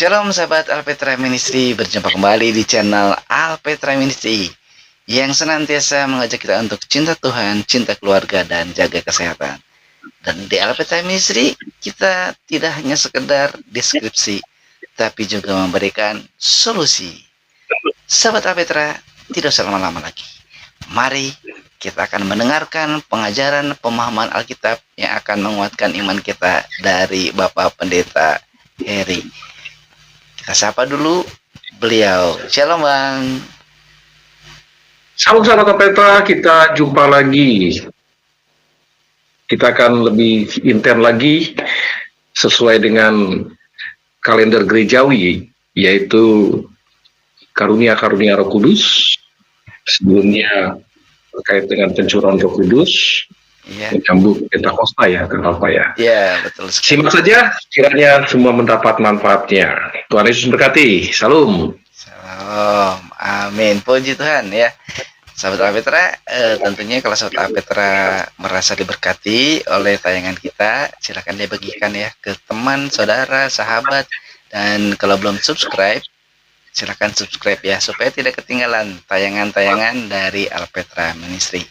Shalom sahabat Alpetra Ministry, berjumpa kembali di channel Alpetra Ministry yang senantiasa mengajak kita untuk cinta Tuhan, cinta keluarga, dan jaga kesehatan. Dan di Alpetra Ministry kita tidak hanya sekedar deskripsi, tapi juga memberikan solusi. Sahabat Alpetra, tidak usah lama-lama lagi. Mari kita akan mendengarkan pengajaran pemahaman Alkitab yang akan menguatkan iman kita dari Bapak Pendeta Heri. Kita sapa dulu beliau. Shalom Bang. Salam sahabat Petra, kita jumpa lagi. Kita akan lebih intens lagi sesuai dengan kalender gerejawi, yaitu karunia-karunia Roh Kudus. Sebelumnya terkait dengan pencurahan Roh Kudus, menyambut Pentakosta ya, kenapa ya? Iya, betul sekali. Simak saja, kiranya semua mendapat manfaatnya. Tuhan Yesus berkati. Salam. Salam. Amin. Puji Tuhan ya. Sahabat Alpetra, tentunya kalau sahabat Alpetra merasa diberkati oleh tayangan kita, silakan dibagikan ya ke teman, saudara, sahabat, dan kalau belum subscribe, silakan subscribe ya supaya tidak ketinggalan tayangan-tayangan dari Alpetra Ministry.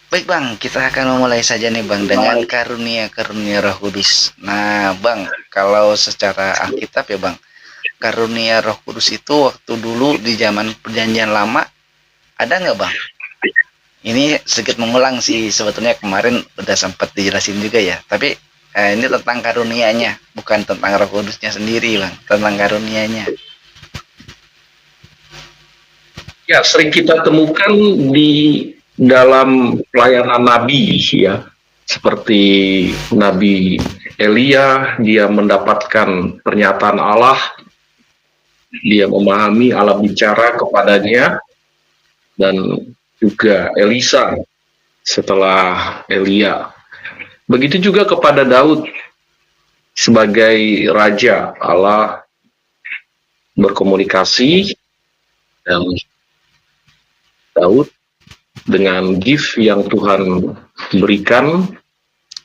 Baik Bang, kita akan memulai saja nih Bang dengan karunia-karunia Roh Kudus. Nah Bang, kalau secara Alkitab ya Bang, karunia Roh Kudus itu waktu dulu di zaman Perjanjian Lama ada nggak Bang? Ini sedikit mengulang sih, sebetulnya kemarin udah sempat dijelasin juga ya. Tapi ini tentang karunianya, bukan tentang Roh Kudusnya sendiri Bang, tentang karunianya. Ya, sering kita temukan di dalam pelayanan Nabi ya, seperti Nabi Elia, dia mendapatkan pernyataan Allah, dia memahami Allah bicara kepadanya, dan juga Elisa setelah Elia. Begitu juga kepada Daud sebagai raja, Allah berkomunikasi dan Daud dengan gift yang Tuhan berikan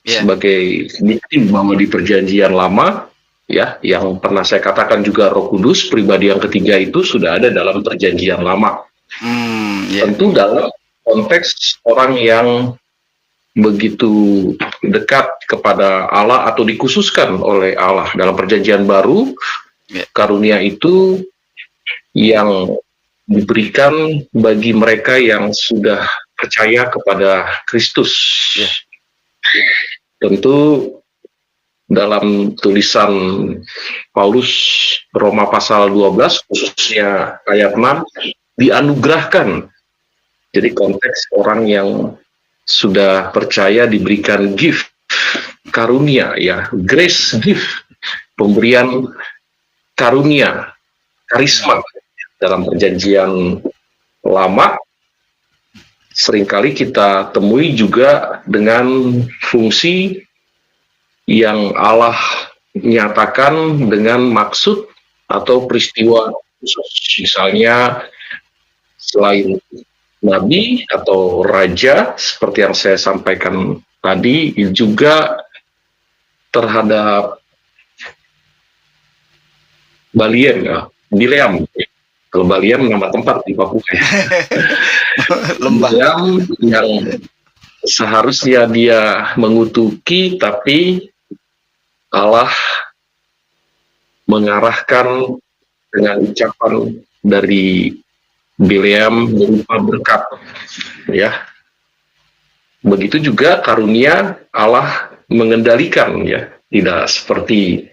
sebagai bukti bahwa di Perjanjian Lama ya, yang pernah saya katakan juga Roh Kudus pribadi yang ketiga itu sudah ada dalam Perjanjian Lama. Tentu dalam konteks orang yang begitu dekat kepada Allah atau dikhususkan oleh Allah. Dalam Perjanjian Baru, karunia itu yang diberikan bagi mereka yang sudah percaya kepada Kristus. Tentu dalam tulisan Paulus Roma pasal 12 khususnya ayat 6 dianugerahkan. Jadi konteks orang yang sudah percaya diberikan gift, karunia ya, grace gift, pemberian karunia, karisma. Dalam Perjanjian Lama seringkali kita temui juga dengan fungsi yang Allah nyatakan dengan maksud atau peristiwa khusus. Misalnya selain nabi atau raja seperti yang saya sampaikan tadi, juga terhadap Bileam. Kalau Bileam nama tempat di Papua ya. Bileam yang seharusnya dia mengutuki, tapi Allah mengarahkan dengan ucapan dari Bileam berupa berkat ya. Begitu juga karunia Allah mengendalikan ya, tidak seperti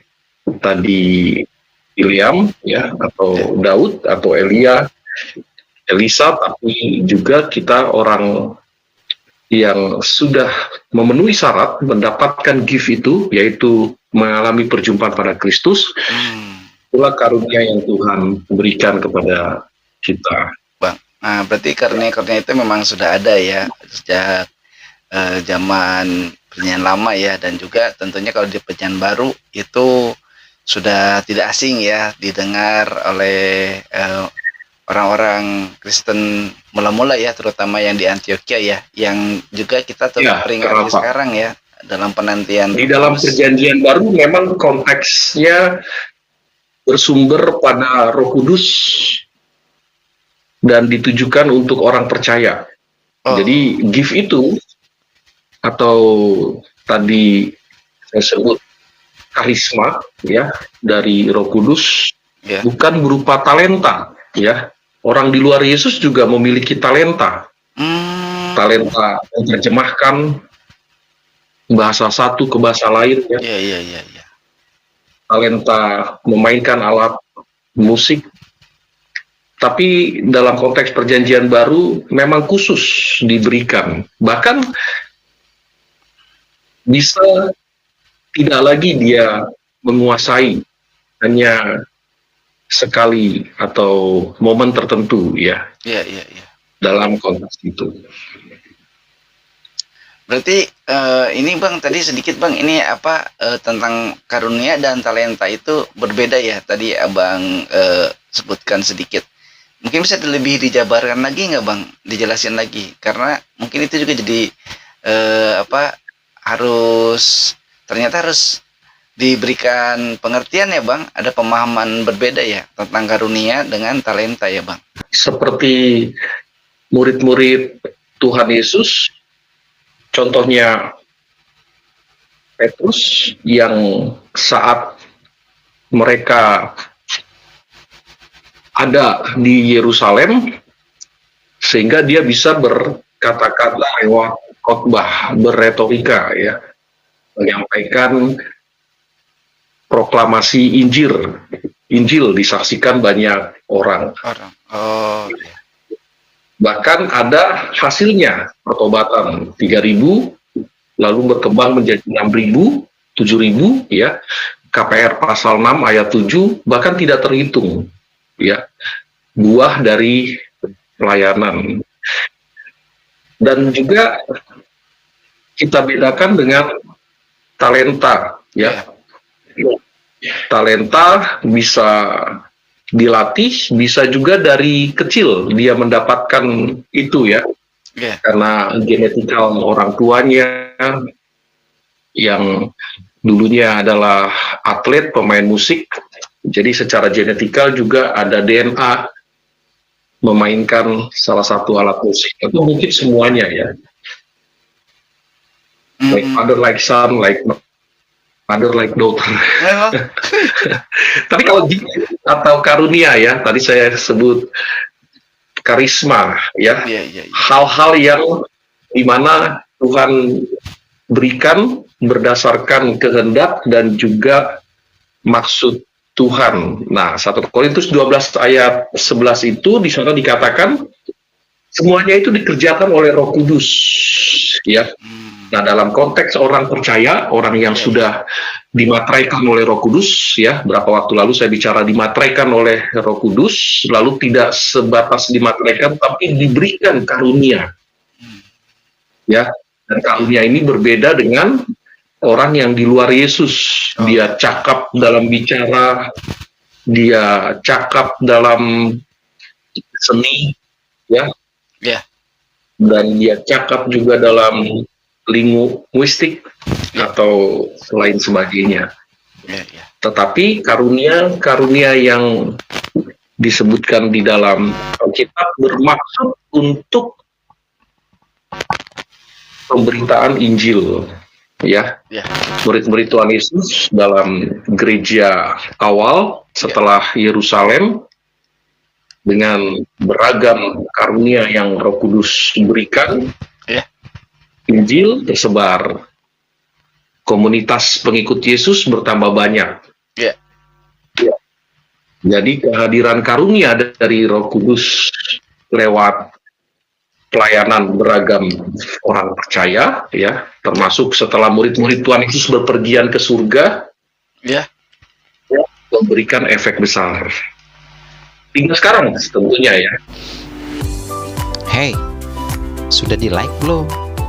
tadi Bileam ya, atau Daud atau Elia, Elisa, tapi juga kita orang yang sudah memenuhi syarat mendapatkan gift itu, yaitu mengalami perjumpaan pada Kristus. Itulah karunia yang Tuhan berikan kepada kita. Bang, nah berarti karunia-karunia itu memang sudah ada ya sejak zaman Perjanjian Lama ya, dan juga tentunya kalau di Perjanjian Baru itu sudah tidak asing ya didengar oleh orang-orang Kristen mula-mula ya, terutama yang di Antioquia ya, yang juga kita terus peringati sekarang ya dalam penantian. Di dalam Perjanjian Baru memang konteksnya bersumber pada Roh Kudus dan ditujukan untuk orang percaya. Jadi gift itu atau tadi saya sebut karisma ya dari Roh Kudus bukan berupa talenta ya. Orang di luar Yesus juga memiliki talenta. Talenta menerjemahkan bahasa satu ke bahasa lain ya. Talenta memainkan alat musik. Tapi dalam konteks perjanjian baru memang khusus diberikan. Bahkan bisa tidak lagi dia menguasai hanya sekali atau momen tertentu ya. Dalam konteks itu. Berarti ini Bang tadi sedikit Bang ini apa tentang karunia dan talenta itu berbeda ya. Tadi Abang sebutkan sedikit. Mungkin bisa lebih dijabarkan lagi nggak Bang? Dijelasin lagi karena mungkin itu juga jadi ternyata harus diberikan pengertian ya Bang. Ada pemahaman berbeda ya tentang karunia dengan talenta ya Bang. Seperti murid-murid Tuhan Yesus, contohnya Petrus yang saat mereka ada di Yerusalem sehingga dia bisa berkata-kata lewat khotbah, berretorika ya, menyampaikan proklamasi Injil disaksikan banyak orang. Bahkan ada hasilnya pertobatan 3.000 lalu berkembang menjadi 6.000, 7.000 ya. KPR pasal 6 ayat 7 bahkan tidak terhitung ya buah dari pelayanan. Dan juga kita bedakan dengan talenta ya. Talenta bisa dilatih, bisa juga dari kecil dia mendapatkan itu ya. Karena genetikal orang tuanya yang dulunya adalah atlet, pemain musik, jadi secara genetikal juga ada DNA memainkan salah satu alat musik. Itu mungkin semuanya ya. Like father, like son, like mother, like daughter. Tapi kalau atau karunia ya, tadi saya sebut karisma ya. Hal-hal yang dimana Tuhan berikan berdasarkan kehendak dan juga maksud Tuhan. Nah, 1 Korintus 12 ayat 11 itu di sana dikatakan semuanya itu dikerjakan oleh Roh Kudus ya. Nah, dalam konteks orang percaya, orang yang sudah dimateraikan oleh Roh Kudus ya, berapa waktu lalu saya bicara dimateraikan oleh Roh Kudus, lalu tidak sebatas dimateraikan tapi diberikan karunia. Ya, dan karunia ini berbeda dengan orang yang di luar Yesus. Dia cakap dalam bicara, dia cakap dalam seni ya. Dan dia cakap juga dalam linguistik atau lain sebagainya. Tetapi karunia yang disebutkan di dalam Alkitab bermaksud untuk pemberitaan Injil ya. Murid-murid Tuhan Yesus dalam gereja awal setelah Yerusalem dengan beragam karunia yang Roh Kudus berikan, Injil tersebar, komunitas pengikut Yesus bertambah banyak. Jadi kehadiran karunia dari Roh Kudus lewat pelayanan beragam orang percaya ya, termasuk setelah murid-murid Tuhan Yesus berpergian ke surga, memberikan efek besar. Tinggal sekarang tentunya ya. Hey, sudah di-like belum?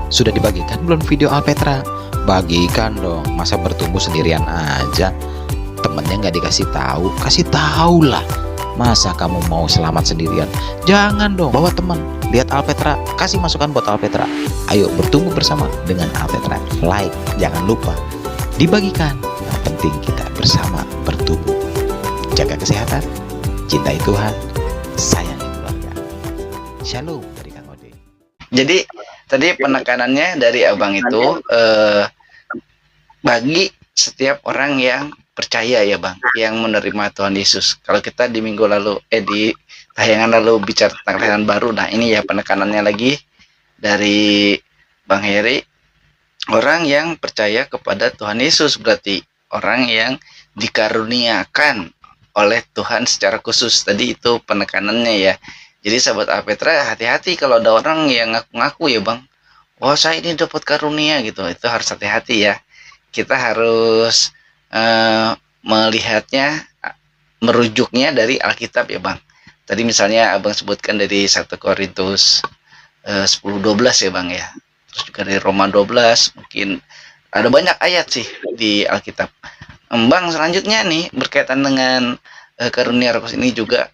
Sudah dibagikan belum video Alpetra? Bagikan dong, masa bertumbuh sendirian aja? Temennya nggak dikasih tahu, kasih tahu lah. Masa kamu mau selamat sendirian? Jangan dong, bawa teman. Lihat Alpetra, kasih masukan buat Alpetra. Ayo bertumbuh bersama dengan Alpetra. Like, jangan lupa dibagikan. Yang penting kita bersama bertumbuh. Jaga cintai Tuhan, sayangi keluarga. Shalom dari Kang Ode. Jadi tadi penekanannya dari abang itu bagi setiap orang yang percaya ya bang, yang menerima Tuhan Yesus. Kalau kita di minggu lalu, di tayangan lalu bicara tentang kelahiran baru, nah ini ya penekanannya lagi dari Bang Heri, orang yang percaya kepada Tuhan Yesus berarti orang yang dikaruniakan oleh Tuhan secara khusus. Tadi itu penekanannya ya. Jadi sahabat Alpetra, hati-hati kalau ada orang yang ngaku-ngaku ya bang, oh saya ini dapat karunia gitu, itu harus hati-hati ya. Kita harus melihatnya, merujuknya dari Alkitab ya bang. Tadi misalnya abang sebutkan dari 1 Korintus 10-12 ya bang ya. Terus juga dari Roma 12, mungkin ada banyak ayat sih di Alkitab. Bang, selanjutnya nih berkaitan dengan karunia Roh Kudus ini juga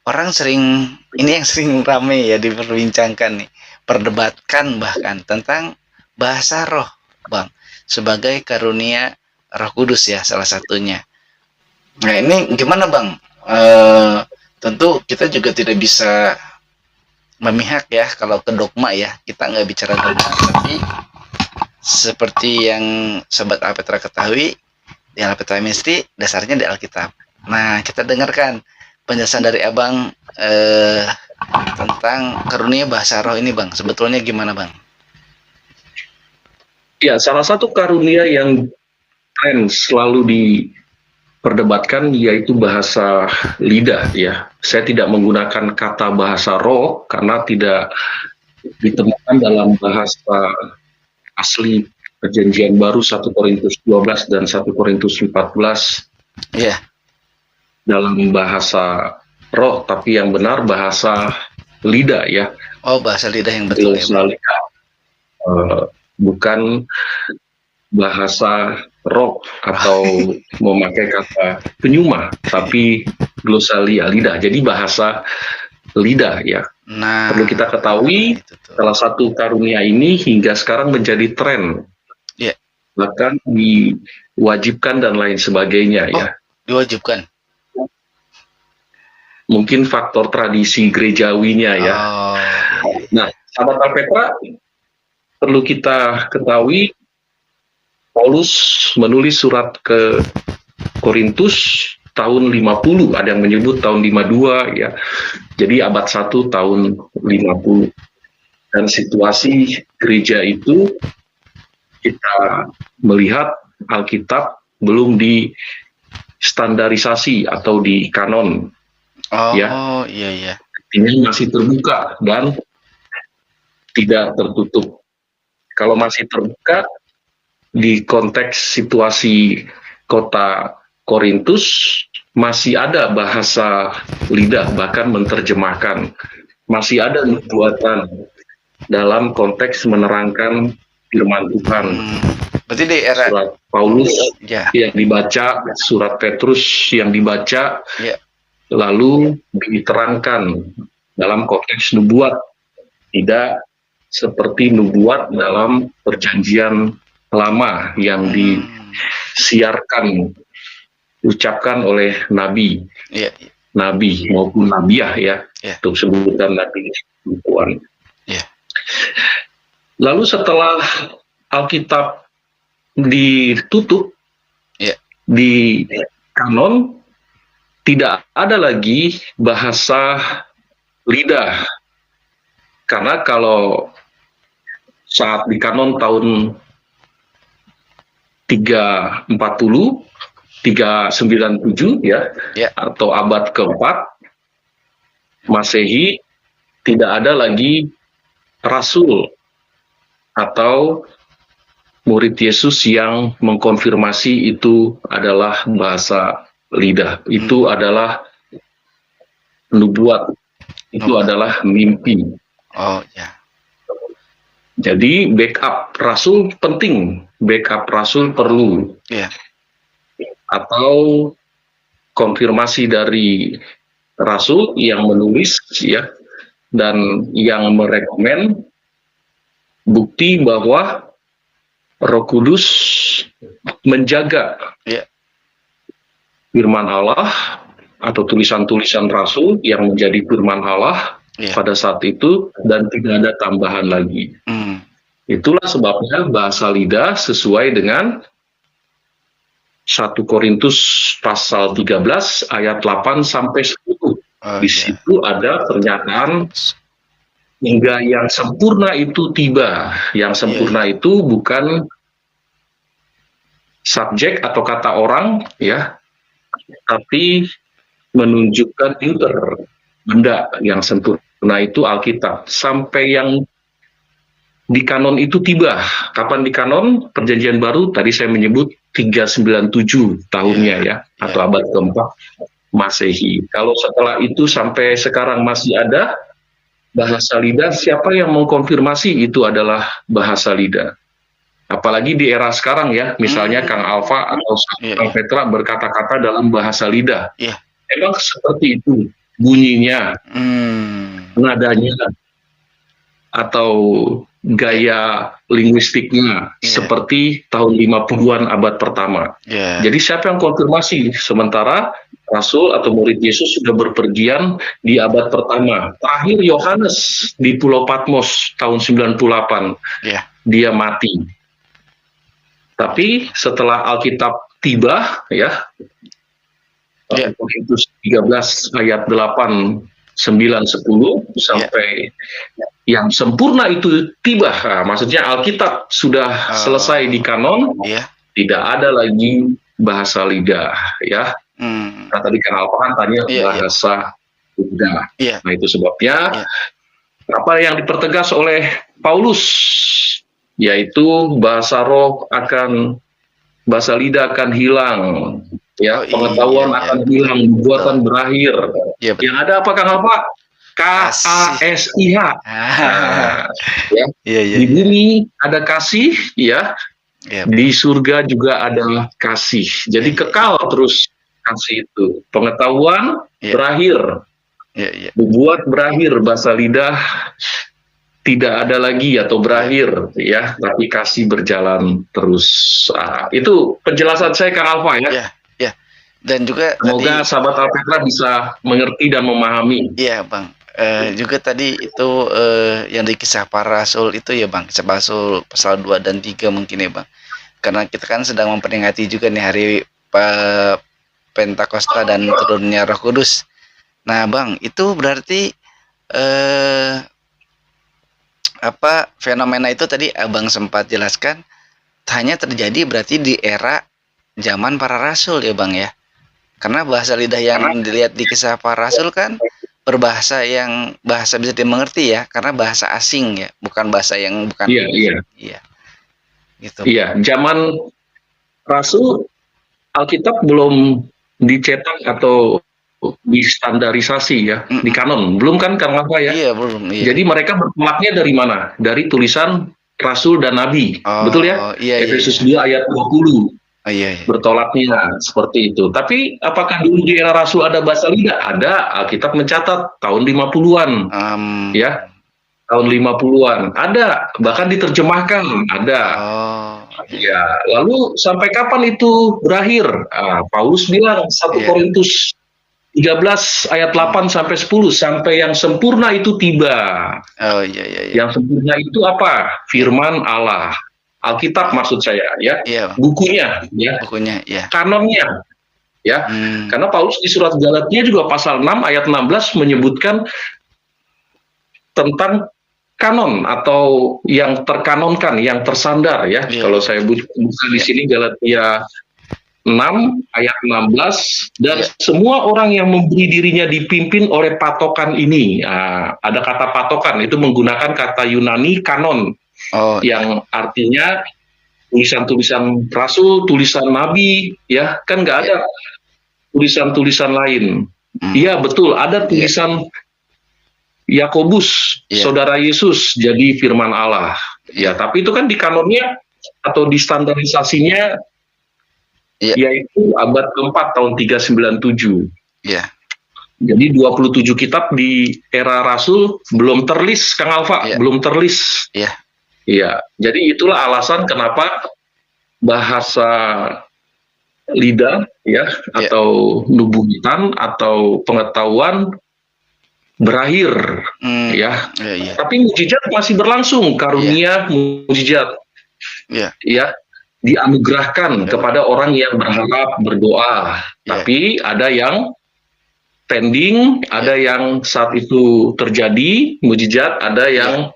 orang sering, ini yang sering rame ya diperbincangkan nih, perdebatkan bahkan tentang bahasa roh bang, sebagai karunia Roh Kudus ya salah satunya. Nah ini gimana bang? Tentu kita juga tidak bisa memihak ya kalau ke dogma ya, kita nggak bicara dogma, tapi seperti yang Sobat Alpetra ketahui, di Alpetra Ministry dasarnya di Alkitab. Nah kita dengarkan penjelasan dari abang tentang karunia bahasa roh ini bang, sebetulnya gimana bang? Ya, salah satu karunia yang tren selalu diperdebatkan yaitu bahasa lidah ya. Saya tidak menggunakan kata bahasa roh karena tidak ditemukan dalam bahasa asli Perjanjian Baru 1 Korintus 12 dan 1 Korintus 14. Iya. Dalam bahasa roh, tapi yang benar bahasa lidah ya. Oh, bahasa lidah yang betul ya. Bukan bahasa roh atau memakai kata penyuma, tapi glosalia lidah. Jadi bahasa lidah ya. Nah, perlu kita ketahui salah satu karunia ini hingga sekarang menjadi tren. Yeah. Bahkan diwajibkan dan lain sebagainya ya. Diwajibkan. Mungkin faktor tradisi gerejawinya ya. Nah, sahabat Alpetra, perlu kita ketahui Paulus menulis surat ke Korintus tahun 50, ada yang menyebut tahun 52 ya. Jadi abad 1 tahun 50. Dan situasi gereja itu kita melihat Alkitab belum distandarisasi atau di kanon. Iya iya. Ini masih terbuka dan tidak tertutup. Kalau masih terbuka di konteks situasi kota Korintus masih ada bahasa lidah, bahkan menerjemahkan, masih ada nubuatan dalam konteks menerangkan firman Tuhan. Berarti di era surat Paulus yang dibaca, surat Petrus yang dibaca, lalu diterangkan dalam konteks nubuat, tidak seperti nubuat dalam perjanjian lama yang disiarkan, ucapkan oleh nabi, nabi maupun nabiah ya, untuk sebutan nabi perempuan. Lalu setelah Alkitab ditutup di kanon, tidak ada lagi bahasa lidah, karena kalau saat di kanon tahun 397 ya, atau abad keempat Masehi, tidak ada lagi rasul atau murid Yesus yang mengkonfirmasi itu adalah bahasa lidah, itu adalah nubuat, itu adalah mimpi. Jadi backup rasul penting, backup rasul perlu, atau konfirmasi dari rasul yang menulis ya, dan yang merekomen bukti bahwa Roh Kudus menjaga firman Allah atau tulisan-tulisan rasul yang menjadi firman Allah pada saat itu, dan tidak ada tambahan lagi. Itulah sebabnya bahasa lidah sesuai dengan 1 Korintus pasal 13 ayat 8 sampai 10. Di situ ada pernyataan hingga yang sempurna itu tiba. Yang sempurna itu bukan subjek atau kata orang, ya, tapi menunjukkan benda yang sempurna itu Alkitab. Sampai yang di kanon itu tiba. Kapan di kanon? Perjanjian Baru tadi saya menyebut 397 tahunnya atau abad keempat Masehi. Kalau setelah itu sampai sekarang masih ada bahasa lidah, siapa yang mengkonfirmasi itu adalah bahasa lidah? Apalagi di era sekarang ya, misalnya Kang Alfa atau Kang Petra berkata-kata dalam bahasa lidah. Emang seperti itu bunyinya, nadanya, atau gaya linguistiknya seperti tahun 50-an abad pertama. Jadi siapa yang konfirmasi? Sementara Rasul atau murid Yesus sudah berpergian di abad pertama. Terakhir Yohanes di Pulau Patmos tahun 98. Dia mati. Tapi setelah Alkitab tiba, Korintus 13 ayat 8, 9, 10 sampai yang sempurna itu tiba. Nah, maksudnya Alkitab sudah selesai di kanon, tidak ada lagi bahasa lidah, ya. Nah, tadi kan Alfa kan tanya bahasa lidah. Nah, itu sebabnya apa yang dipertegas oleh Paulus, yaitu bahasa roh bahasa lidah akan hilang, pengetahuan akan hilang, nubuatan berakhir. Yang ada apa Kang Alfa? KASIH. Di bumi ada kasih, di surga juga ada kasih. Jadi kekal terus kasih itu. Pengetahuan berakhir, nubuat berakhir, bahasa lidah tidak ada lagi atau berakhir, tapi kasih berjalan terus. Itu penjelasan saya Kang Alfa ya. Dan juga semoga sahabat Alpetra bisa mengerti dan memahami. Iya Bang. Juga tadi itu yang di kisah para rasul itu ya Bang, kisah rasul pasal 2 dan 3 mungkin ya Bang. Karena kita kan sedang memperingati juga nih hari Pentakosta dan turunnya Roh Kudus. Nah Bang, itu berarti fenomena itu tadi Abang sempat jelaskan hanya terjadi berarti di era zaman para rasul ya Bang ya. Karena bahasa lidah yang dilihat di kisah para rasul kan berbahasa yang bahasa bisa dimengerti ya, karena bahasa asing ya, bukan bahasa yang bukan. Gitu. Zaman Rasul Alkitab belum dicetak atau distandarisasi di kanon, belum kan Kang Alfa ya? Belum. Jadi mereka bertolaknya dari mana? Dari tulisan Rasul dan Nabi, betul ya? Efesus 2 ayat 20. Bertolaknya seperti itu. Tapi apakah dulu di era Rasul ada bahasa lidah? Ada. Alkitab mencatat tahun 50-an. Tahun 50-an. Ada. Bahkan diterjemahkan. Ada. Lalu sampai kapan itu berakhir? Paulus bilang 1 Korintus 13 ayat 8 sampai 10, sampai yang sempurna itu tiba. Yang sempurna itu apa? Firman Allah. Alkitab maksud saya bukunya kanonnya karena Paulus di surat Galatia juga pasal 6 ayat 16 menyebutkan tentang kanon atau yang terkanonkan, yang tersandar kalau saya buka di sini Galatia 6 ayat 16, dan semua orang yang memberi dirinya dipimpin oleh patokan ini. Ada kata patokan, itu menggunakan kata Yunani kanon, yang artinya tulisan-tulisan rasul, tulisan nabi, kan nggak ada tulisan-tulisan lain. Iya betul, ada tulisan Yakobus, saudara Yesus, jadi firman Allah. Tapi itu kan di kanonnya atau di standarisasinya, yaitu abad keempat tahun 397. Jadi 27 kitab di era Rasul belum terlis, Kang Alfa, belum terlis. Jadi itulah alasan kenapa bahasa lidah ya, atau nubuatan atau pengetahuan berakhir ya. Tapi mujizat masih berlangsung, karunia mujizat ya dianugerahkan kepada orang yang berharap berdoa. Tapi ada yang pending, ada yang saat itu terjadi mujizat, ada yang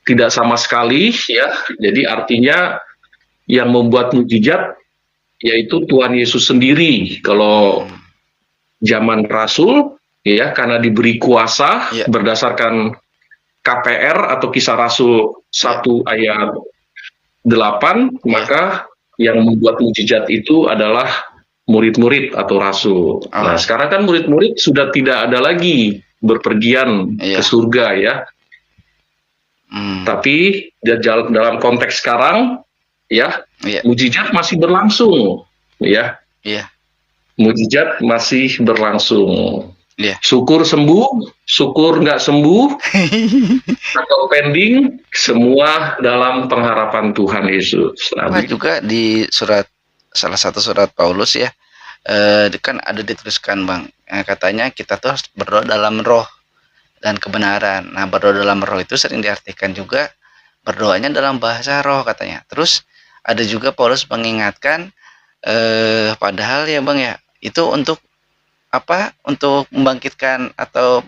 tidak sama sekali ya. Jadi artinya yang membuat mujizat yaitu Tuhan Yesus sendiri. Kalau zaman Rasul ya, karena diberi kuasa berdasarkan KPR atau Kisah Rasul 1 ayat 8, maka yang membuat mujizat itu adalah murid-murid atau rasul. Nah, sekarang kan murid-murid sudah tidak ada lagi berpergian ke surga ya. Tapi dalam konteks sekarang ya, mujizat masih berlangsung ya. Mujizat masih berlangsung. Syukur sembuh, syukur nggak sembuh, atau pending, semua dalam pengharapan Tuhan Yesus. Juga di salah satu surat Paulus ya, kan ada dituliskan Bang, katanya kita tuh harus berdoa dalam roh dan kebenaran. Nah, berdoa dalam roh itu sering diartikan juga berdoanya dalam bahasa roh katanya. Terus ada juga Paulus mengingatkan, padahal ya Bang ya, itu untuk apa? Untuk membangkitkan atau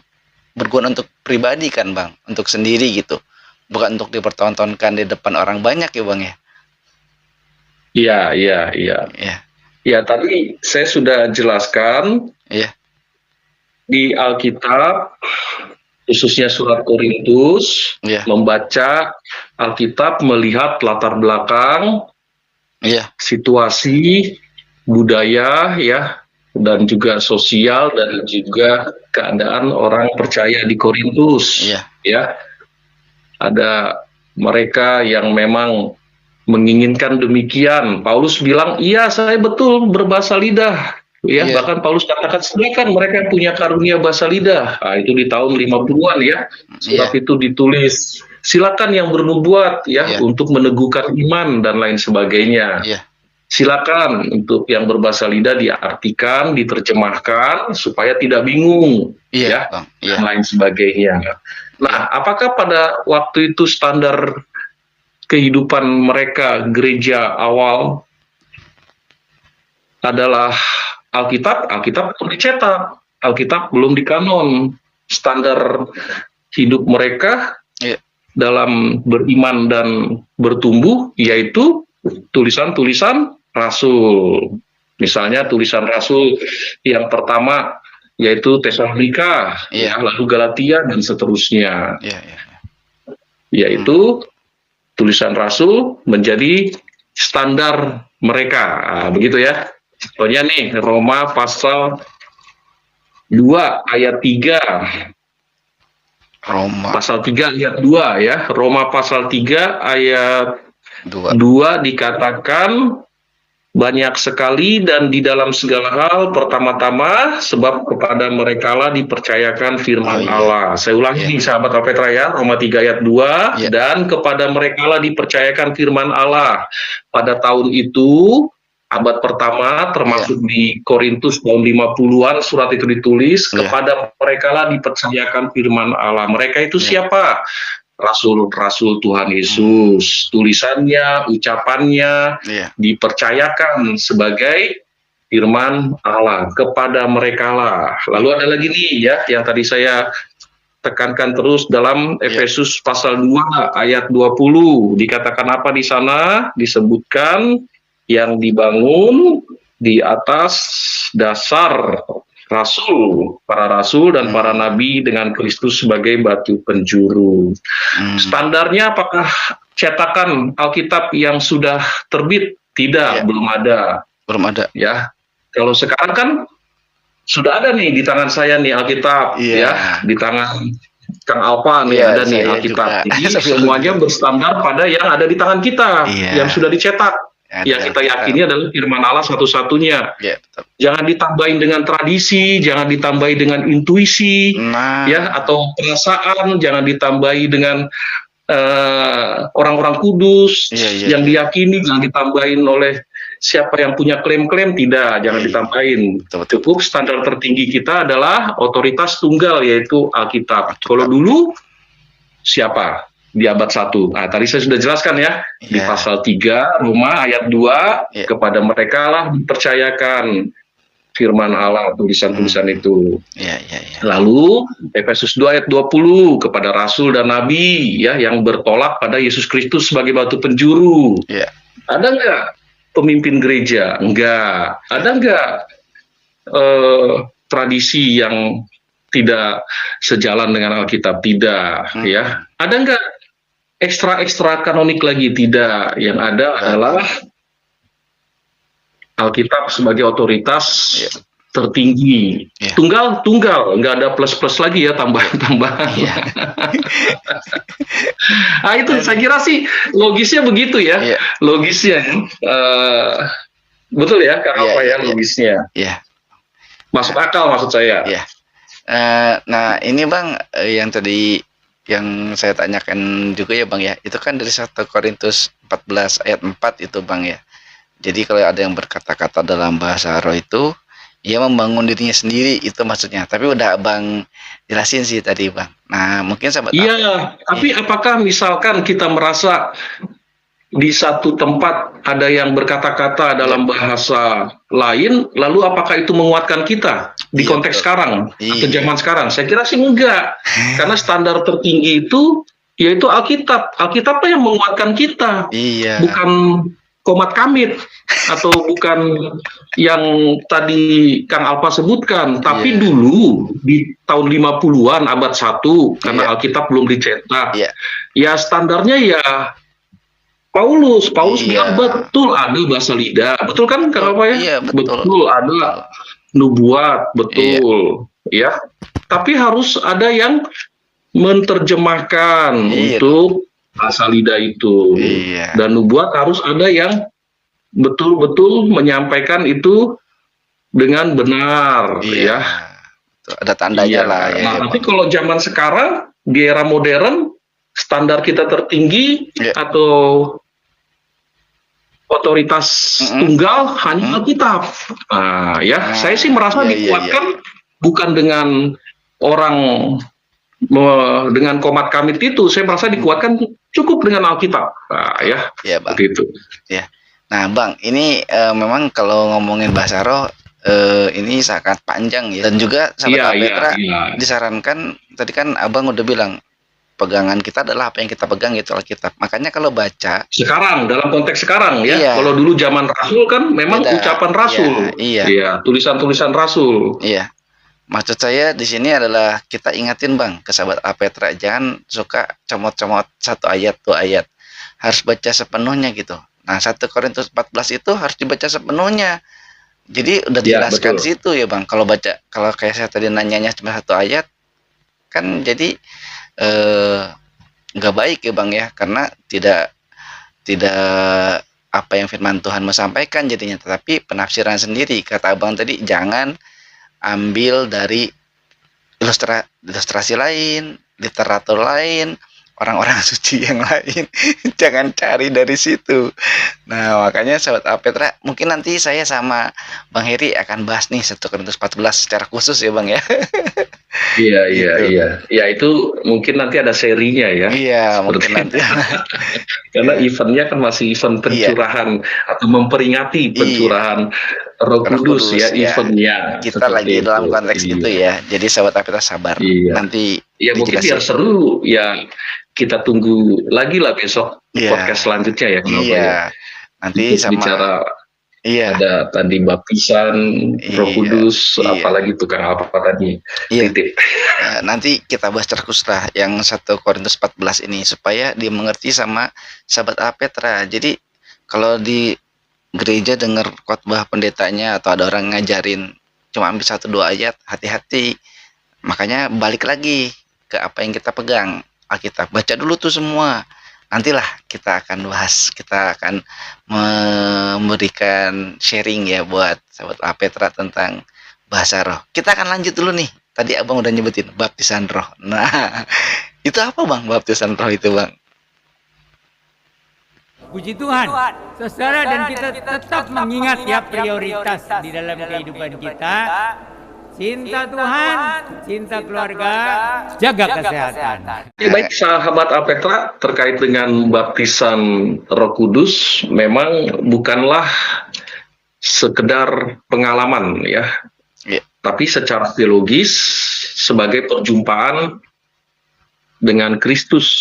berguna untuk pribadi kan Bang, untuk sendiri gitu, bukan untuk dipertontonkan di depan orang banyak ya Bang ya. Ya, tadi saya sudah jelaskan di Alkitab, khususnya surat Korintus, membaca Alkitab melihat latar belakang, situasi, budaya ya, dan juga sosial dan juga keadaan orang percaya di Korintus. Ya, ada mereka yang memang menginginkan demikian. Paulus bilang, iya saya betul berbahasa lidah. Ya, bahkan Paulus katakan, silakan mereka punya karunia bahasa lidah. Nah, itu di tahun 50-an ya. Surat itu ditulis, silakan yang bernubuat ya, untuk meneguhkan iman dan lain sebagainya. Silakan untuk yang berbahasa lidah diartikan, diterjemahkan supaya tidak bingung dan lain sebagainya. Nah, apakah pada waktu itu standar kehidupan mereka gereja awal adalah Alkitab? Alkitab belum dicetak, Alkitab belum dikanon. Standar hidup mereka dalam beriman dan bertumbuh yaitu tulisan-tulisan rasul. Misalnya tulisan rasul yang pertama yaitu Tesalonika, lalu Galatia dan seterusnya. Yaitu tulisan rasul menjadi standar mereka. Nah, begitu ya. Contohnya nih, Roma pasal 2 ayat 3. Pasal 3 ayat 2 ya. Roma pasal 3 ayat 2 dikatakan, banyak sekali dan di dalam segala hal pertama-tama sebab kepada merekalah dipercayakan firman Allah. Saya ulangi sahabat Alpetra ya, Roma 3 ayat 2, dan kepada merekalah dipercayakan firman Allah. Pada tahun itu, abad pertama, termasuk di Korintus tahun 50-an, surat itu ditulis, kepada merekalah dipercayakan firman Allah. Mereka itu siapa? Rasul-rasul Tuhan Yesus, tulisannya, ucapannya dipercayakan sebagai firman Allah kepada merekalah. Lalu ada lagi nih ya, yang tadi saya tekankan terus dalam Efesus pasal 2 ayat 20, dikatakan apa di sana? Disebutkan yang dibangun di atas dasar rasul, para rasul dan para nabi dengan Kristus sebagai batu penjuru. Standarnya apakah cetakan Alkitab yang sudah terbit? Tidak, belum ada. Ya. Kalau sekarang kan sudah ada nih di tangan saya nih Alkitab ya, di tangan Kang Alpa nih ada nih Alkitab. Jadi semuanya berstandar pada yang ada di tangan kita, yang sudah dicetak. Yang kita yakini adalah firman Allah satu-satunya. Jangan ditambahin dengan tradisi, jangan ditambahin dengan intuisi, ya, atau perasaan, jangan ditambahi dengan orang-orang kudus yang diyakini, jangan ditambahin oleh siapa yang punya klaim-klaim, tidak, jangan ditambahin. Cukup standar tertinggi kita adalah otoritas tunggal, yaitu Alkitab. Kalau dulu siapa? Di abad 1. Nah, tadi saya sudah jelaskan ya, di pasal 3 Roma ayat 2, kepada mereka lah dipercayakan firman Allah, tulisan-tulisan itu. Lalu Efesus 2 ayat 20, kepada rasul dan nabi ya yang bertolak pada Yesus Kristus sebagai batu penjuru. Ada nggak pemimpin gereja? Enggak. Ada nggak tradisi yang tidak sejalan dengan Alkitab? Tidak. Ya. Ada nggak ekstra kanonik lagi? Tidak. Yang ada adalah Alkitab sebagai otoritas tertinggi. Tunggal, nggak ada plus-plus lagi ya, tambahan-tambahan. Nah, itu saya kira sih logisnya begitu ya. Logisnya. Betul ya, Kak Alfa ya, logisnya. Masuk akal maksud saya. Nah, ini Bang, yang tadi yang saya tanyakan juga ya Bang ya, itu kan dari 1 Korintus 14 ayat 4 itu Bang ya. Jadi kalau ada yang berkata-kata dalam bahasa roh itu, ia membangun dirinya sendiri, itu maksudnya. Tapi udah Abang jelasin sih tadi Bang. Nah, mungkin sahabat. Tapi apakah misalkan kita merasa di satu tempat ada yang berkata-kata dalam bahasa lain, lalu apakah itu menguatkan kita di konteks sekarang atau zaman sekarang? Saya kira sih enggak. Karena standar tertinggi itu yaitu Alkitab. Alkitab yang menguatkan kita. Bukan komat kamit atau bukan yang tadi Kang Alfa sebutkan, tapi dulu di tahun 50-an abad 1 karena Alkitab belum dicetak. Ya standarnya ya Paulus bilang betul ada bahasa lidah. Betul kan Kang Alfa ya? Betul ada nubuat, betul. Ya. Tapi harus ada yang menerjemahkan untuk bahasa lidah itu. Dan nubuat harus ada yang betul-betul menyampaikan itu dengan benar. Ada tandanya lah ya. Nah, tapi kalau zaman sekarang di era modern, standar kita tertinggi atau otoritas tunggal hanya Alkitab. Saya sih merasa dikuatkan bukan dengan orang dengan komat kamit itu. Saya merasa dikuatkan cukup dengan Alkitab. Bang. Begitu. Nah, Bang, ini memang kalau ngomongin bahasa roh ini sangat panjang ya. Dan juga sahabat Petra disarankan, tadi kan Abang udah bilang pegangan kita adalah apa yang kita pegang, itu Alkitab. Makanya kalau baca sekarang, dalam konteks sekarang ya, kalau dulu zaman Rasul kan memang ucapan Rasul. Tulisan-tulisan Rasul. Maksud saya di sini adalah kita ingatin Bang ke sahabat Petra, jangan suka comot-comot satu ayat, 2 ayat. Harus baca sepenuhnya gitu. Nah, 1 Korintus 14 itu harus dibaca sepenuhnya. Jadi udah dijelaskan situ ya Bang. Kalau kayak saya tadi nanyanya cuma 1 ayat, kan jadi nggak baik ya Bang ya, karena tidak apa yang firman Tuhan mau sampaikan jadinya, tetapi penafsiran sendiri. Kata Abang tadi, jangan ambil dari ilustrasi lain, literatur lain, orang-orang suci yang lain. Jangan cari dari situ. Nah, makanya sahabat Petra, mungkin nanti saya sama Bang Heri akan bahas nih 1 Korintus 14 secara khusus ya Bang ya. Iya. Ya itu mungkin nanti ada serinya ya. Mungkin nanti. Karena eventnya kan masih event pencurahan atau memperingati pencurahan Roh Kudus ya, eventnya. Kita lagi dalam konteks itu ya. Jadi sahabat Petra sabar. Nanti mungkin biar seru ya, kita tunggu lagi lah besok podcast selanjutnya ya. Nanti sama bicara ada tadi baptisan Roh Kudus, apalagi tukang apa tadi. Nanti kita bahas terus lah yang 1 Korintus 14 ini supaya dimengerti sama sahabat Petra. Jadi kalau di gereja dengar khotbah pendetanya atau ada orang ngajarin cuma ambil 1-2 ayat, hati-hati. Makanya balik lagi ke apa yang kita pegang, Alkitab. Baca dulu tuh semua. Nantilah kita akan bahas, kita akan memberikan sharing ya buat sahabat Petra tentang bahasa roh. Kita akan lanjut dulu nih. Tadi Abang udah nyebutin baptisan roh. Nah, itu apa Bang baptisan roh itu Bang? Puji Tuhan, saudara, dan kita tetap mengingat ya prioritas di dalam kehidupan kita. Cinta Tuhan, cinta keluarga, jaga kesehatan. Baik sahabat Apetra, terkait dengan baptisan Roh Kudus, memang bukanlah sekedar pengalaman ya, tapi secara teologis sebagai perjumpaan dengan Kristus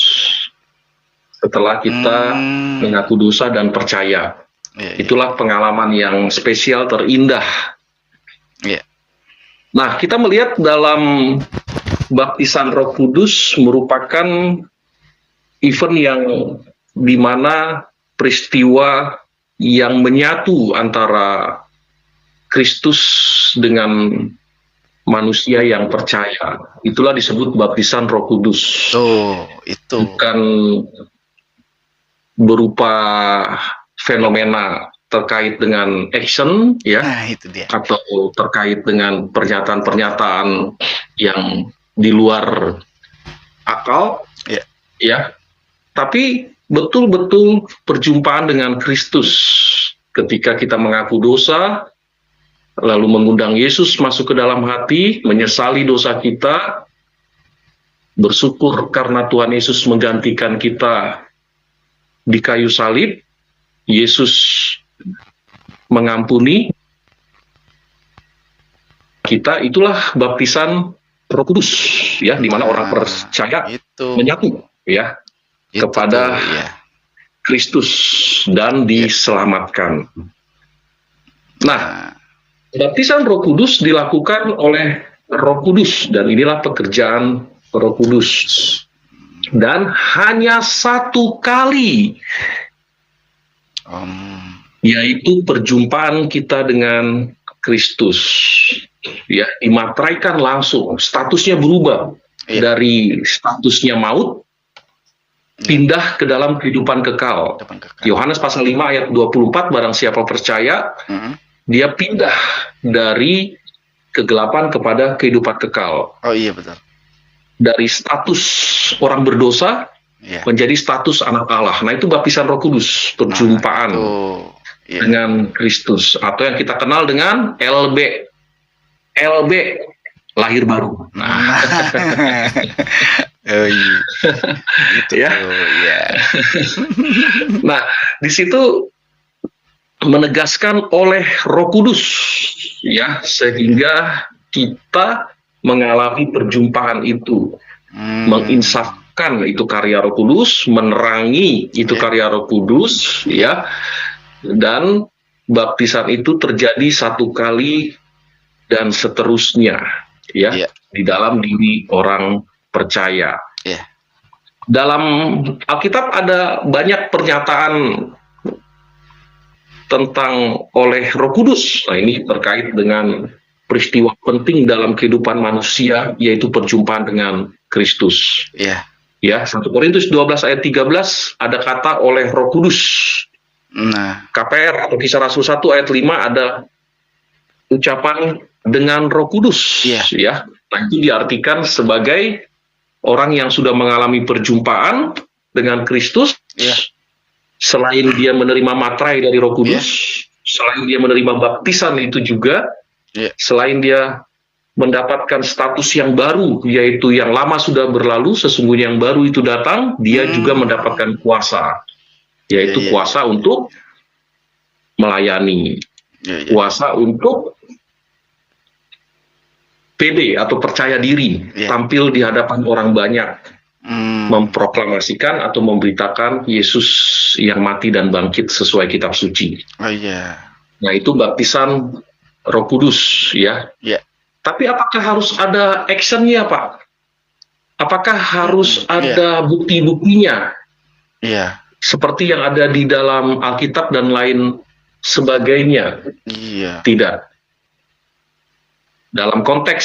setelah kita mengaku dosa dan percaya. Itulah pengalaman yang spesial, terindah. Nah, kita melihat dalam baptisan Roh Kudus merupakan event yang dimana peristiwa yang menyatu antara Kristus dengan manusia yang percaya. Itulah disebut baptisan Roh Kudus. Itu bukan berupa fenomena terkait dengan action ya, itu dia. Atau terkait dengan pernyataan-pernyataan yang di luar akal ya, tapi betul-betul perjumpaan dengan Kristus ketika kita mengaku dosa, lalu mengundang Yesus masuk ke dalam hati, menyesali dosa kita, bersyukur karena Tuhan Yesus menggantikan kita di kayu salib, Yesus mengampuni kita. Itulah baptisan Roh Kudus ya, di mana orang percaya menyatu ya kepada Kristus dan diselamatkan. Nah, baptisan Roh Kudus dilakukan oleh Roh Kudus, dan inilah pekerjaan Roh Kudus, dan hanya satu kali, yaitu perjumpaan kita dengan Kristus ya, dimateraikan langsung, statusnya berubah dari statusnya maut pindah ke dalam kehidupan kekal. Yohanes pasal 5 ayat 24, barang siapa percaya dia pindah dari kegelapan kepada kehidupan kekal. Betul. Dari status orang berdosa menjadi status anak Allah. Nah, itu baptisan Roh Kudus, perjumpaan dengan Kristus, atau yang kita kenal dengan LB, lahir baru. Nah, di situ menegaskan oleh Roh Kudus ya, sehingga kita mengalami perjumpaan itu, menginsafkan itu karya Roh Kudus, menerangi itu karya Roh Kudus ya, dan baptisan itu terjadi satu kali dan seterusnya ya, di dalam diri orang percaya. Dalam Alkitab ada banyak pernyataan tentang oleh Roh Kudus. Nah, ini terkait dengan peristiwa penting dalam kehidupan manusia, yaitu perjumpaan dengan Kristus. Ya, 1 Korintus 12 ayat 13 ada kata oleh Roh Kudus. Nah, KPR atau Kisah Rasul 1 ayat 5 ada ucapan dengan Roh Kudus. Ya. Nah, itu diartikan sebagai orang yang sudah mengalami perjumpaan dengan Kristus. Selain dia menerima materai dari Roh Kudus, selain dia menerima baptisan itu juga, selain dia mendapatkan status yang baru, yaitu yang lama sudah berlalu, sesungguhnya yang baru itu datang, dia juga mendapatkan kuasa, yaitu kuasa untuk melayani, kuasa untuk pede atau percaya diri, tampil di hadapan orang banyak, memproklamasikan atau memberitakan Yesus yang mati dan bangkit sesuai kitab suci. Nah, itu baptisan Roh Kudus ya. Tapi apakah harus ada actionnya, Pak? Apakah harus ada bukti-buktinya? Seperti yang ada di dalam Alkitab dan lain sebagainya? Tidak. Dalam konteks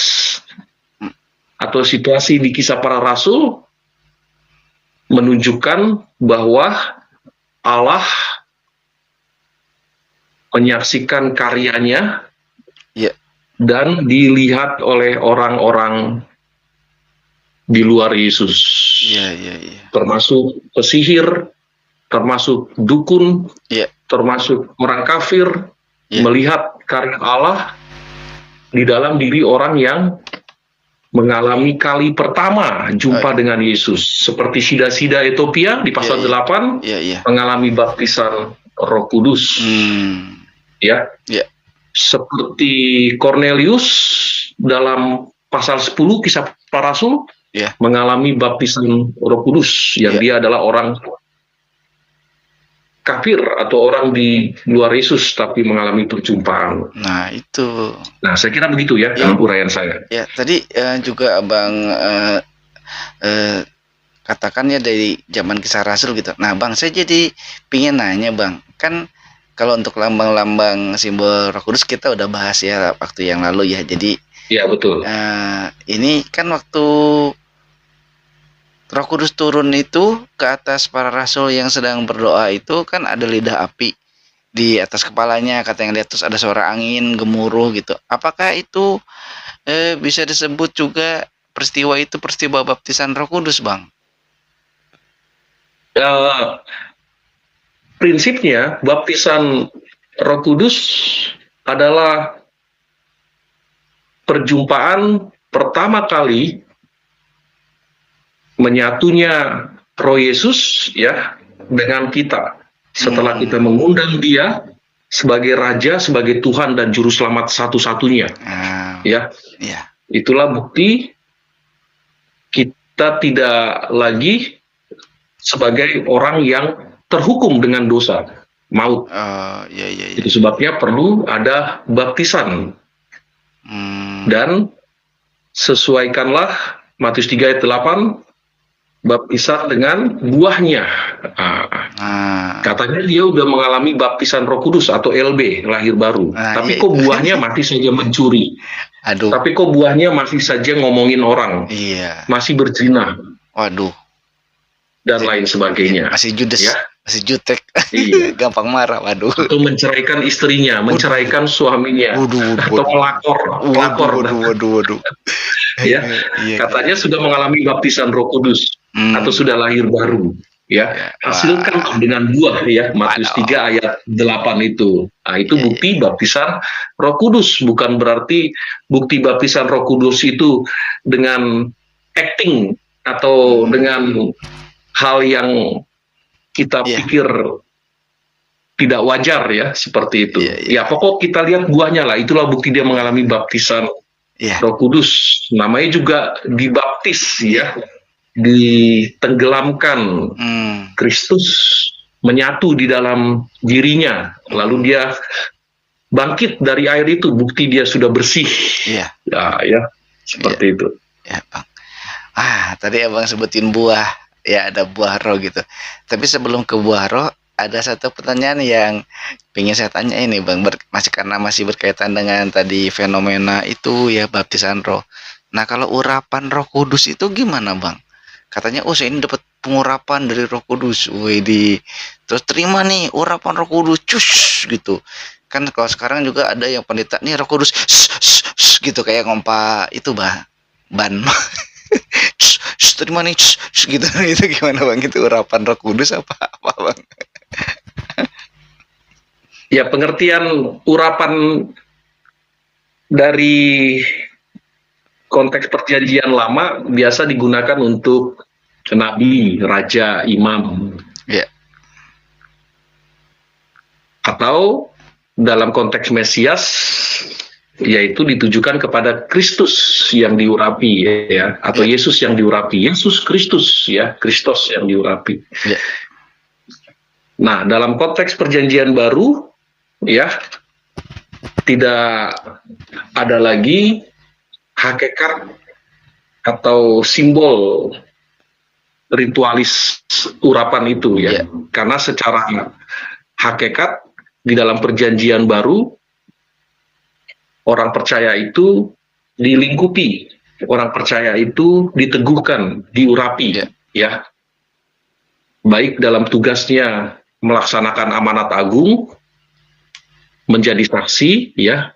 atau situasi di Kisah Para Rasul menunjukkan bahwa Allah menyaksikan karyanya dan dilihat oleh orang-orang di luar Yesus, termasuk pesihir, termasuk dukun, Iya. termasuk orang kafir, melihat karya Allah di dalam diri orang yang mengalami kali pertama jumpa dengan Yesus. Seperti sida-sida Ethiopia di pasal 8 mengalami baptisan Roh Kudus. Ya. Seperti Cornelius dalam pasal 10 Kisah Para Rasul mengalami baptisan Roh Kudus yang dia adalah orang kafir atau orang di luar Yesus tapi mengalami perjumpaan. Nah, itu. Nah, saya kira begitu ya dalam uraian saya. Ya, tadi juga Abang katakan ya dari zaman Kisah Rasul gitu. Nah, Bang, saya jadi pingin nanya, Bang. Kan kalau untuk lambang-lambang simbol Roh Kudus kita udah bahas ya waktu yang lalu ya. Jadi ya betul. Ini kan waktu Roh Kudus turun itu ke atas para rasul yang sedang berdoa itu kan ada lidah api di atas kepalanya, kata yang lihat, terus ada suara angin gemuruh gitu. Apakah itu bisa disebut juga peristiwa itu peristiwa baptisan Roh Kudus, Bang? Prinsipnya baptisan Roh Kudus adalah perjumpaan pertama kali menyatunya Roh Yesus ya dengan kita setelah kita mengundang Dia sebagai Raja, sebagai Tuhan dan Juru Selamat satu-satunya. Itulah bukti kita tidak lagi sebagai orang yang terhukum dengan dosa maut. Itu sebabnya perlu ada baptisan. Dan sesuaikanlah Matius 3 ayat 8 baptisan dengan buahnya. Katanya dia udah mengalami baptisan Roh Kudus atau LB, lahir baru. Tapi kok buahnya masih saja mencuri. Tapi kok buahnya masih saja ngomongin orang. Masih berzina. Dan lain sebagainya. Masih judes. Masih jutek. Gampang marah. Atau menceraikan istrinya, menceraikan suaminya. Atau pelakor. Ya, katanya sudah mengalami baptisan Roh Kudus atau sudah lahir baru. Ya, hasilkan dengan buah ya, Matius 3 ayat 8 itu. Nah, itu bukti baptisan Roh Kudus, bukan berarti bukti baptisan Roh Kudus itu dengan acting atau dengan hal yang kita pikir tidak wajar ya, seperti itu. Ya, pokok kita lihat buahnya lah, itulah bukti dia mengalami baptisan Roh Kudus. Namanya juga dibaptis ya, ditenggelamkan. Kristus menyatu di dalam dirinya, lalu dia bangkit dari air itu, bukti dia sudah bersih. Seperti itu. Bang. Tadi Abang sebutin buah, ya ada buah roh gitu. Tapi sebelum ke buah roh, ada satu pertanyaan yang pengen saya tanya ini, Bang, karena masih berkaitan dengan tadi fenomena itu ya, baptisan roh. Nah, kalau urapan Roh Kudus itu gimana, Bang? Katanya, saya ini dapat pengurapan dari Roh Kudus. Terus terima nih urapan Roh Kudus, cus gitu. Kan kalau sekarang juga ada yang pendeta nih Roh Kudus gitu, kayak ngompa itu, ban. Terima nih gitu. Itu gimana, Bang? Itu urapan Roh Kudus apa, Bang? Ya, pengertian urapan dari konteks perjanjian lama biasa digunakan untuk nabi, raja, imam. Atau dalam konteks Mesias, yaitu ditujukan kepada Kristus yang diurapi ya, atau Yesus yang diurapi. Yesus Kristus ya, Kristus yang diurapi. Nah, dalam konteks perjanjian baru ya, tidak ada lagi hakikat atau simbol ritualis urapan itu ya. Karena secara hakikat di dalam perjanjian baru, orang percaya itu dilingkupi, orang percaya itu diteguhkan, diurapi ya. Baik dalam tugasnya melaksanakan amanat agung, menjadi saksi ya,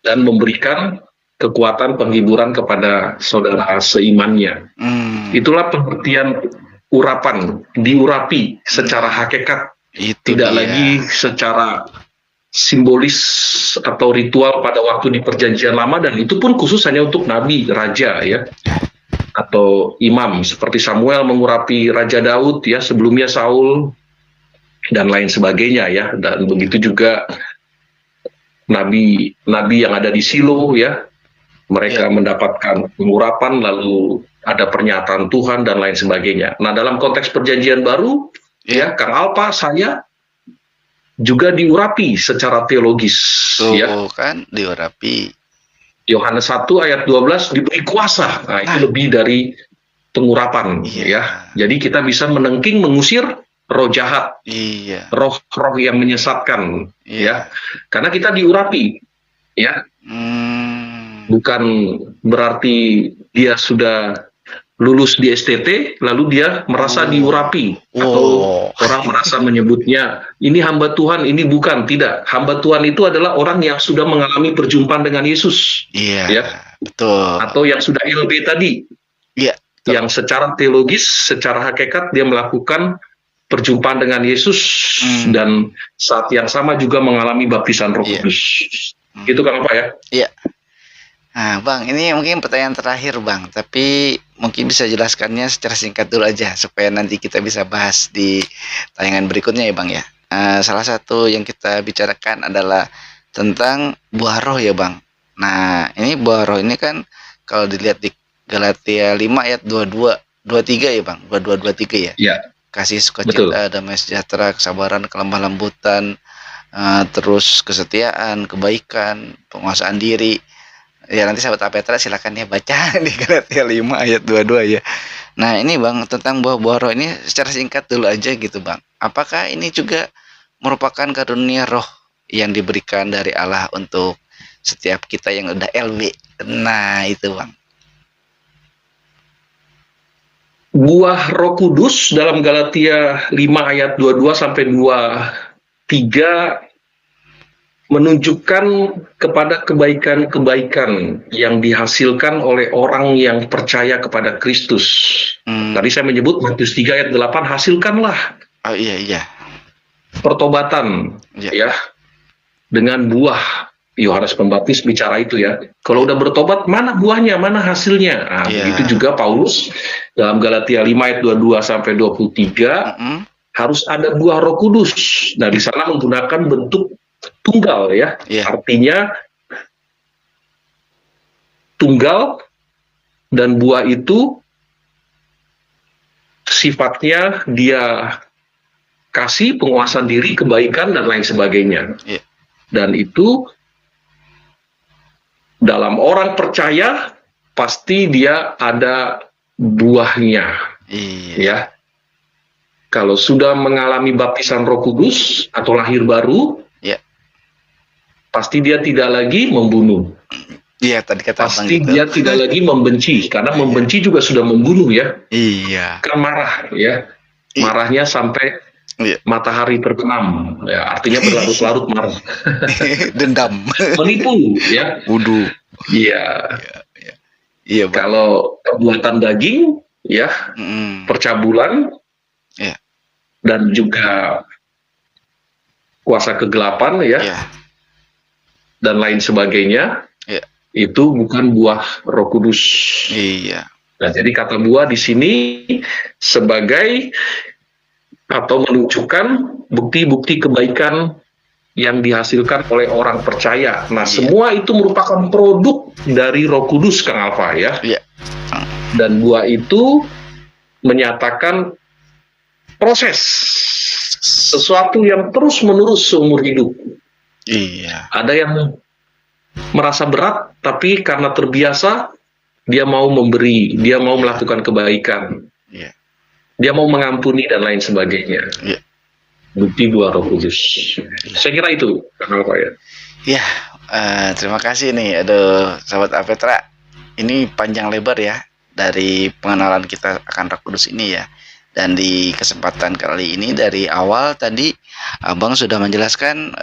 dan memberikan kekuatan penghiburan kepada saudara seimannya. Itulah pengertian diurapi secara hakikat, Itu tidak dia. lagi secara simbolis atau ritual pada waktu di Perjanjian Lama, dan itu pun khusus hanya untuk nabi, raja ya, atau imam seperti Samuel mengurapi Raja Daud ya, sebelumnya Saul dan lain sebagainya ya, dan begitu juga nabi yang ada di Silo ya, mereka mendapatkan pengurapan, lalu ada pernyataan Tuhan dan lain sebagainya. Nah, dalam konteks Perjanjian Baru ya, Kang Alpa, saya juga diurapi secara teologis. Tuh Ya. kan diurapi. Yohanes 1 ayat 12 diberi kuasa. Nah, itu lebih dari pengurapan. Iya. Ya. Jadi kita bisa menengking, mengusir roh jahat, Iya. roh-roh yang menyesatkan. Iya. Ya. Karena kita diurapi. Ya. Bukan berarti dia sudah lulus di STT lalu dia merasa diurapi, atau orang merasa menyebutnya ini hamba Tuhan, ini bukan. Tidak, hamba Tuhan itu adalah orang yang sudah mengalami perjumpaan dengan Yesus. Iya. Ya. Betul. Atau yang sudah LB tadi. Iya. Yang secara teologis, secara hakikat dia melakukan perjumpaan dengan Yesus dan saat yang sama juga mengalami baptisan Roh Kudus. Gitu kan Pak ya? Iya. Nah, Bang, ini mungkin pertanyaan terakhir, Bang. Tapi mungkin bisa jelaskannya secara singkat dulu aja supaya nanti kita bisa bahas di tayangan berikutnya ya, Bang ya. Salah satu yang kita bicarakan adalah tentang buah roh ya, Bang. Nah, ini buah roh ini kan kalau dilihat di Galatia 5 ayat 22, 23 ya, Bang. 22, 23 ya. Iya. Kasih, sukacita, damai sejahtera, kesabaran, kelemah lembutan, terus kesetiaan, kebaikan, penguasaan diri. Ya, nanti sahabat Apetra silakan ya baca di Galatia 5 ayat 22 ya. Nah, ini Bang tentang buah-buah roh ini secara singkat dulu aja gitu, Bang. Apakah ini juga merupakan karunia roh yang diberikan dari Allah untuk setiap kita yang udah LB? Nah, itu Bang. Buah Roh Kudus dalam Galatia 5 ayat 22 sampai 23 menunjukkan kepada kebaikan-kebaikan yang dihasilkan oleh orang yang percaya kepada Kristus. Tadi saya menyebut Matius 3 ayat 8, hasilkanlah Oh iya. pertobatan ya dengan buah. Yohanes Pembaptis bicara itu ya. Kalau udah bertobat, mana buahnya, mana hasilnya? Nah, begitu juga Paulus dalam Galatia 5 ayat 22 sampai 23 harus ada buah Roh Kudus. Nah, di sana menggunakan bentuk tunggal ya. Artinya tunggal, dan buah itu sifatnya dia kasih, penguasaan diri, kebaikan dan lain sebagainya. Dan itu dalam orang percaya pasti dia ada buahnya. Ya. Kalau sudah mengalami baptisan Roh Kudus atau lahir baru, pasti dia tidak lagi membunuh. Iya, tadi kata pasti dia tidak lagi membenci, karena membenci juga sudah membunuh ya. Iya. Kan marah ya. Marahnya sampai matahari terbenam, ya, artinya berlarut-larut marah. Dendam. Menipu ya. Wudu. Iya. Iya. Kalau perbuatan daging ya, percabulan, dan juga kuasa kegelapan ya, dan lain sebagainya, itu bukan buah Roh Kudus. Iya. Nah, jadi kata buah di sini sebagai atau menunjukkan bukti-bukti kebaikan yang dihasilkan oleh orang percaya. Nah, semua itu merupakan produk dari Roh Kudus, Kang Alfa ya. Dan buah itu menyatakan proses sesuatu yang terus-menerus seumur hidup. Iya. Ada yang merasa berat, tapi karena terbiasa dia mau memberi, dia mau melakukan kebaikan. Dia mau mengampuni dan lain sebagainya. Bukti buah Roh Kudus. Saya kira itu, Kang Alfa ya. Ya, terima kasih nih, aduh, sahabat Apetra. Ini panjang lebar ya dari pengenalan kita akan Roh Kudus ini ya. Dan di kesempatan kali ini dari awal tadi Abang sudah menjelaskan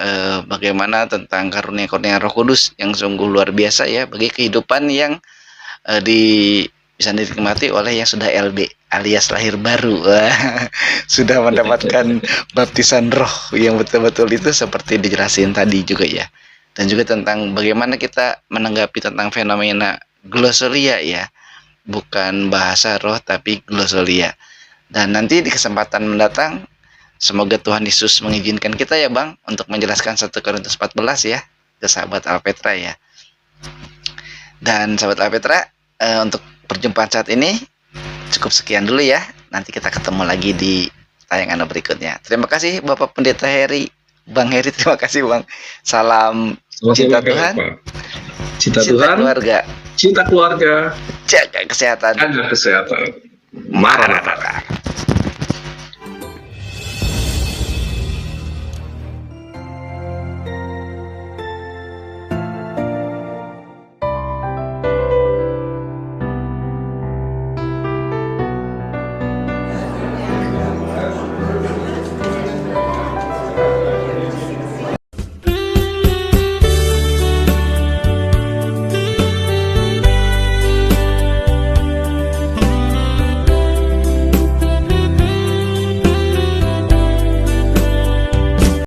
bagaimana tentang karunia-karunia Roh Kudus yang sungguh luar biasa ya bagi kehidupan yang bisa dinikmati oleh yang sudah LB. alias lahir baru. Sudah mendapatkan baptisan roh yang betul-betul itu seperti dijelasin tadi juga ya. Dan juga tentang bagaimana kita menanggapi tentang fenomena glosolia ya. Bukan bahasa roh tapi glosolia. Dan nanti di kesempatan mendatang semoga Tuhan Yesus mengizinkan kita ya Bang untuk menjelaskan 1 Korintus 14 ya ke sahabat Alpetra ya. Dan sahabat Alpetra, untuk perjumpaan saat ini cukup sekian dulu ya. Nanti kita ketemu lagi di tayangan berikutnya. Terima kasih Bapak Pendeta Heri, Bang Heri, terima kasih Bang. Salam cinta Tuhan, cinta Tuhan, keluarga, cinta keluarga, jaga kesehatan. Maranatha.